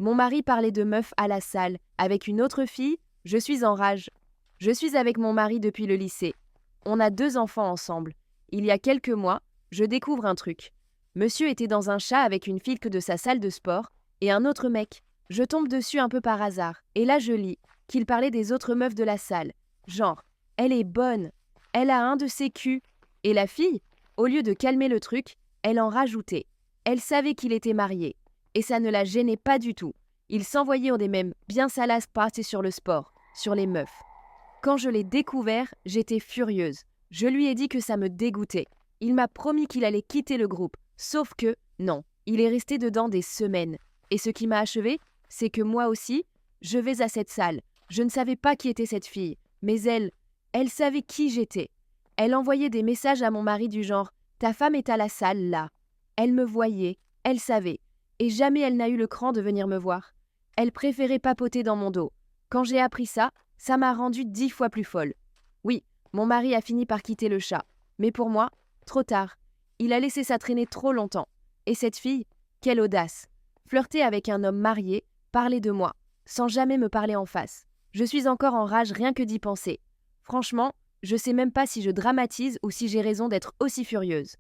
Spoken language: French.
Mon mari parlait de meuf à la salle. Avec une autre fille, je suis en rage. Je suis avec mon mari depuis le lycée. On a 2 enfants ensemble. Il y a quelques mois, je découvre un truc. Monsieur était dans un chat avec une fille de sa salle de sport et un autre mec. Je tombe dessus un peu par hasard. Et là je lis qu'il parlait des autres meufs de la salle. Genre, elle est bonne. Elle a un de ses culs. Et la fille, au lieu de calmer le truc, elle en rajoutait. Elle savait qu'il était marié. Et ça ne la gênait pas du tout. Il s'envoyait des mèmes bien salaces passés sur le sport, sur les meufs. Quand je l'ai découvert, j'étais furieuse. Je lui ai dit que ça me dégoûtait. Il m'a promis qu'il allait quitter le groupe. Sauf que, non, il est resté dedans des semaines. Et ce qui m'a achevé, c'est que moi aussi, je vais à cette salle. Je ne savais pas qui était cette fille. Mais elle savait qui j'étais. Elle envoyait des messages à mon mari du genre « Ta femme est à la salle, là ». Elle me voyait, elle savait. Et jamais elle n'a eu le cran de venir me voir. Elle préférait papoter dans mon dos. Quand j'ai appris ça, ça m'a rendue 10 fois plus folle. Oui, mon mari a fini par quitter le chat. Mais pour moi, trop tard. Il a laissé ça traîner trop longtemps. Et cette fille, quelle audace. Flirter avec un homme marié, parler de moi, sans jamais me parler en face. Je suis encore en rage rien que d'y penser. Franchement, je sais même pas si je dramatise ou si j'ai raison d'être aussi furieuse.